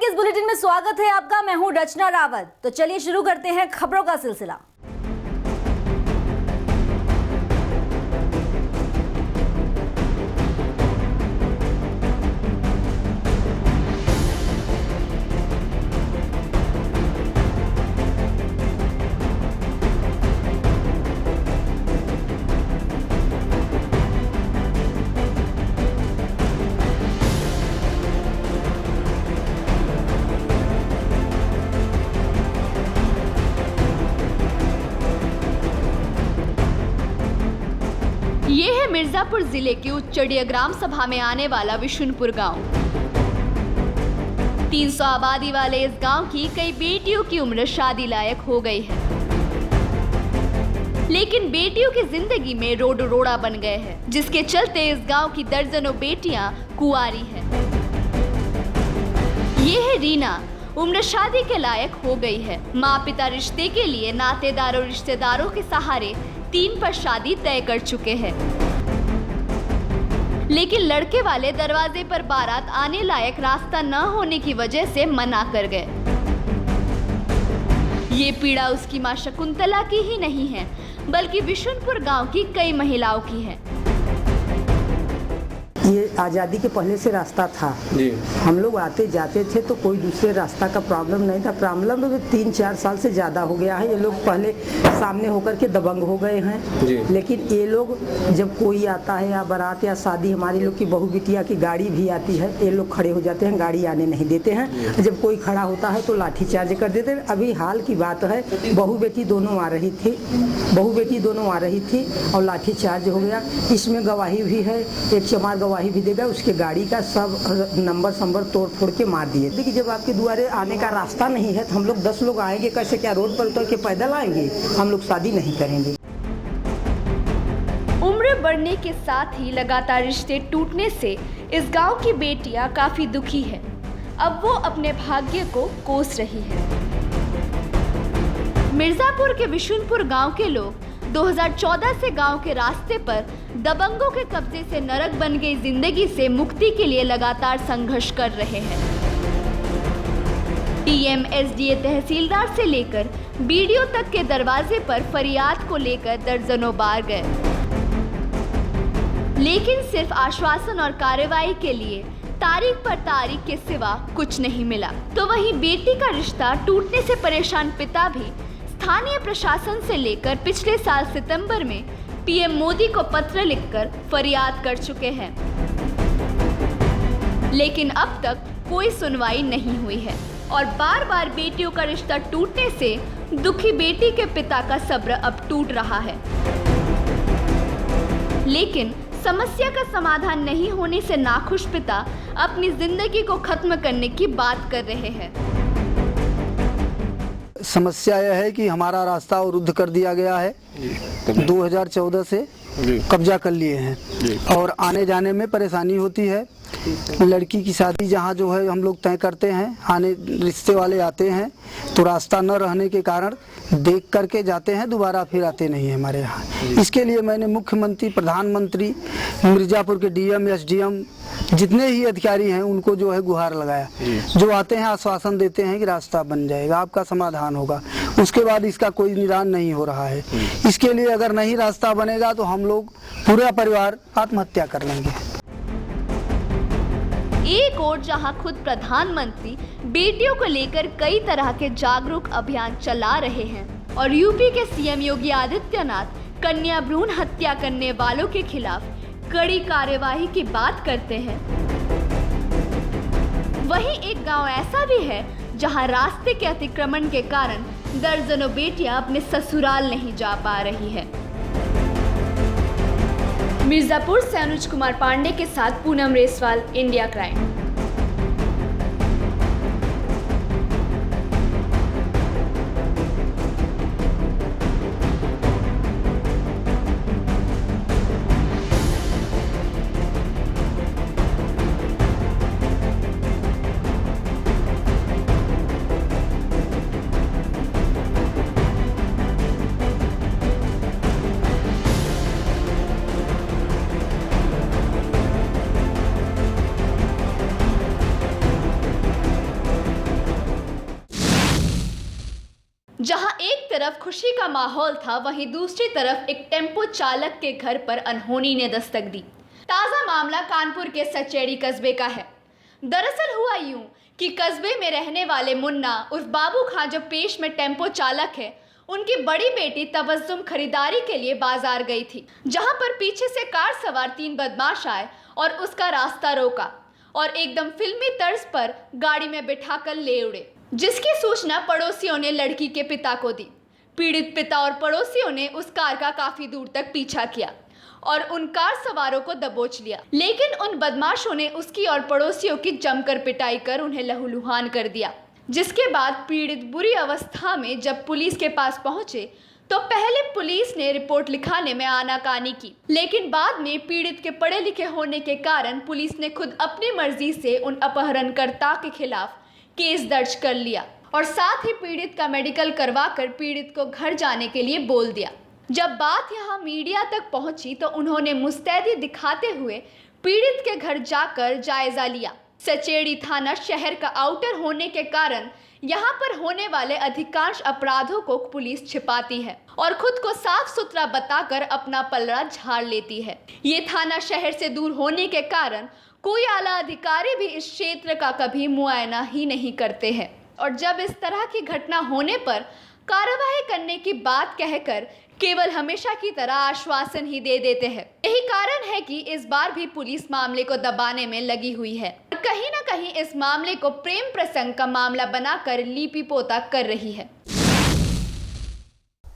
के इस बुलेटिन में स्वागत है आपका। मैं हूं रचना रावत। तो चलिए शुरू करते हैं खबरों का सिलसिला। ये है मिर्जापुर जिले के उच्चड़िया ग्राम सभा में आने वाला विशुनपुर गांव। 300 आबादी वाले इस गांव की कई बेटियों की उम्र शादी लायक हो गई है, लेकिन बेटियों की जिंदगी में रोड रोड़ा बन गए हैं, जिसके चलते इस गांव की दर्जनों बेटियां कुंवारी हैं। ये है रीना, उम्र शादी के लायक हो गई है। माँ पिता रिश्ते के लिए नातेदारों रिश्तेदारों के सहारे 3 पर शादी तय कर चुके हैं, लेकिन लड़के वाले दरवाजे पर बारात आने लायक रास्ता न होने की वजह से मना कर गए। ये पीड़ा उसकी मां शकुंतला की ही नहीं है, बल्कि विशुनपुर गांव की कई महिलाओं की है। ये आज़ादी के पहले से रास्ता था जी। हम लोग आते जाते थे तो कोई दूसरे रास्ता का प्रॉब्लम नहीं था। प्रॉब्लम तो 3-4 साल से ज़्यादा हो गया है। ये लोग पहले सामने होकर के दबंग हो गए हैं जी। लेकिन ये लोग जब कोई आता है या बारात या शादी, हमारी लोग की बहू बिटिया की गाड़ी भी आती है, ये लोग खड़े हो जाते हैं, गाड़ी आने नहीं देते हैं। जब कोई खड़ा होता है तो लाठीचार्ज कर देते हैं। अभी हाल की बात है, बहू बेटी दोनों आ रही थी और लाठीचार्ज हो गया। इसमें गवाही भी है, एक चमार गवाही भी देगा। उसके गाड़ी का सब नंबर तोड़ फोड़ के मार दिए। देखिए, जब आपके द्वारे आने का रास्ता नहीं है तो हम लोग 10 लोग आएंगे कैसे? क्या रोड पर उतर के पैदल आएंगे? हम लोग शादी नहीं करेंगे। उम्र बढ़ने के साथ ही लगातार रिश्ते टूटने से इस गांव की बेटियां काफी दुखी है। अब वो अपने भाग्य को कोस रही है। मिर्जापुर के विशुनपुर गांव के लोग 2014 से गांव के रास्ते पर दबंगों के कब्जे से नरक बन गई जिंदगी से मुक्ति के लिए लगातार संघर्ष कर रहे हैं। डीएम, एसडीए, तहसीलदार से लेकर बीडीओ तक के दरवाजे पर फरियाद को लेकर दर्जनों बार गए, लेकिन सिर्फ आश्वासन और कार्रवाई के लिए तारीख पर तारीख के सिवा कुछ नहीं मिला। तो वहीं बेटी का रिश्ता टूटने से परेशान पिता भी स्थानीय प्रशासन से लेकर पिछले साल सितंबर में पीएम मोदी को पत्र लिखकर फरियाद कर चुके हैं, लेकिन अब तक कोई सुनवाई नहीं हुई है और बार बार बेटियों का रिश्ता टूटने से दुखी बेटी के पिता का सब्र अब टूट रहा है। लेकिन समस्या का समाधान नहीं होने से नाखुश पिता अपनी जिंदगी को खत्म करने की बात कर रहे हैं। समस्या यह है कि हमारा रास्ता अवरुद्ध कर दिया गया है। 2014 से कब्जा कर लिए हैं और आने जाने में परेशानी होती है। लड़की की शादी जहाँ जो है हम लोग तय करते हैं, आने रिश्ते वाले आते हैं तो रास्ता न रहने के कारण देख करके जाते हैं, दोबारा फिर आते नहीं है हमारे यहाँ। इसके लिए मैंने मुख्यमंत्री, प्रधानमंत्री, मिर्जापुर के डीएम, एसडीएम, जितने ही अधिकारी हैं उनको जो है गुहार लगाया। जो आते हैं आश्वासन देते हैं कि रास्ता बन जाएगा, आपका समाधान होगा। उसके बाद इसका कोई निदान नहीं हो रहा है। इसके लिए अगर नहीं रास्ता बनेगा तो हम लोग पूरा परिवार आत्महत्या कर लेंगे। एक और जहां खुद प्रधानमंत्री बेटियों को लेकर कई तरह के जागरूक अभियान चला रहे हैं और यूपी के सीएम योगी आदित्यनाथ कन्या भ्रूण हत्या करने वालों के खिलाफ कड़ी कार्यवाही की बात करते हैं, वहीं एक गांव ऐसा भी है जहां रास्ते के अतिक्रमण के कारण दर्जनों बेटियां अपने ससुराल नहीं जा पा रही है। मिर्जापुर से अनुज कुमार पांडे के साथ पूनम रेसवाल, इंडिया क्राइम। तरफ खुशी का माहौल था, वहीं दूसरी तरफ एक टेम्पो चालक के घर पर अनहोनी ने दस्तक दी। ताज़ा मामला कानपुर के सचेड़ी कस्बे का है। दरअसल हुआ यूं कि कस्बे में रहने वाले मुन्ना उर्फ बाबू खां जो पेश में टेम्पो चालक है, उनकी बड़ी बेटी तबस्सुम खरीदारी के लिए बाजार गई थी, जहां पर पीछे से कार सवार 3 बदमाश आए और उसका रास्ता रोका और एकदम फिल्मी तर्ज पर गाड़ी में बिठाकर ले उड़े, जिसकी सूचना पड़ोसियों ने लड़की के पिता को दी। पीड़ित पिता और पड़ोसियों ने उस कार का काफी दूर तक पीछा किया और उन कार सवारों को दबोच लिया, लेकिन उन बदमाशों ने उसकी और पड़ोसियों की जमकर पिटाई कर उन्हें लहूलुहान कर दिया। जिसके बाद पीड़ित बुरी अवस्था में जब पुलिस के पास पहुंचे तो पहले पुलिस ने रिपोर्ट लिखाने में आनाकानी की, लेकिन बाद में पीड़ित के पढ़े लिखे होने के कारण पुलिस ने खुद अपनी मर्जी से उन अपहरणकर्ता के खिलाफ केस दर्ज कर लिया और साथ ही पीड़ित का मेडिकल करवाकर पीड़ित को घर जाने के लिए बोल दिया। जब बात यहां मीडिया तक पहुंची तो उन्होंने मुस्तैदी दिखाते हुए पीड़ित के घर जाकर जायजा लिया। सचेड़ी थाना शहर का आउटर होने के कारण यहाँ पर होने वाले अधिकांश अपराधों को पुलिस छिपाती है और खुद को साफ सुथरा बताकर अपना पलड़ा झाड़ लेती है। ये थाना शहर से दूर होने के कारण कोई आला अधिकारी भी इस क्षेत्र का कभी मुआयना ही नहीं करते हैं और जब इस तरह की घटना होने पर कार्रवाई करने की बात कहकर केवल हमेशा की तरह आश्वासन ही दे देते हैं। यही कारण है कि इस बार भी पुलिस मामले को दबाने में लगी हुई है। कहीं न कहीं इस मामले को प्रेम प्रसंग का मामला बनाकर लीपी पोता कर रही है।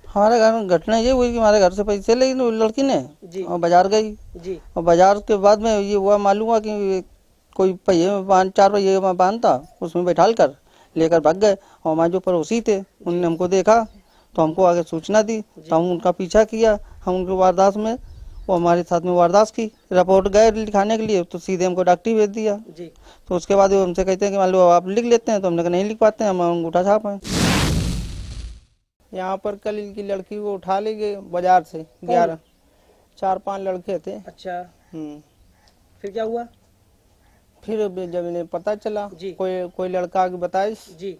हमारे घर में घटना ये हुई कि हमारे घर से पैसे ले गई लड़की ने और बाजार गई जी। और बाजार के बाद में ये हुआ मालूम हुआ कि कोई पहिए में 4 पहिए में बांध था, उसमें बैठाल कर लेकर भाग गए और हमारे जो पड़ोसी थे उनने हमको देखा तो हमको आगे सूचना दी तो हम उनका पीछा किया। हम उनके वारदात में वो हमारे साथ में वारदात की रिपोर्ट गए लिखाने के लिए तो सीधे हमको डॉक्टरी भेज दिया जी। तो उसके बाद वो हमसे कहते हैं कि मान लो आप लिख लेते हैं, तो हमने कहा नहीं लिख पाते हैं, हम अंगूठा छाप हैं। यहाँ पर कल की लड़की को उठा ले गए बाजार से 4-5 लड़के थे। अच्छा फिर क्या हुआ? फिर जब इन्हें पता चला कोई लड़का आगे बताया जी,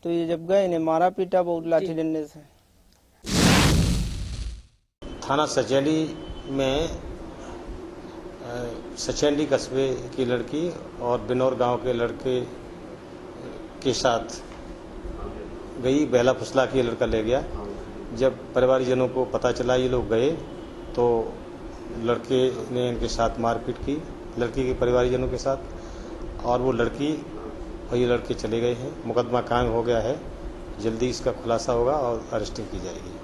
तो ये जब गए इन्हें मारा पीटा बहुत लाठी डंडे से। थाना सचेड़ी में सचेड़ी कस्बे की लड़की और बिनौर गांव के लड़के के साथ गई, बहला फुसला के लड़का ले गया। जब परिवारजनों को पता चला ये लोग गए तो लड़के ने इनके साथ मारपीट की, लड़की के परिवारजनों के साथ, और वो लड़की और ये लड़के चले गए हैं। मुकदमा कायम हो गया है, जल्दी इसका खुलासा होगा और अरेस्टिंग की जाएगी।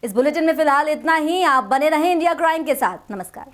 इस बुलेटिन में फिलहाल इतना ही। आप बने रहें इंडिया क्राइम के साथ। नमस्कार।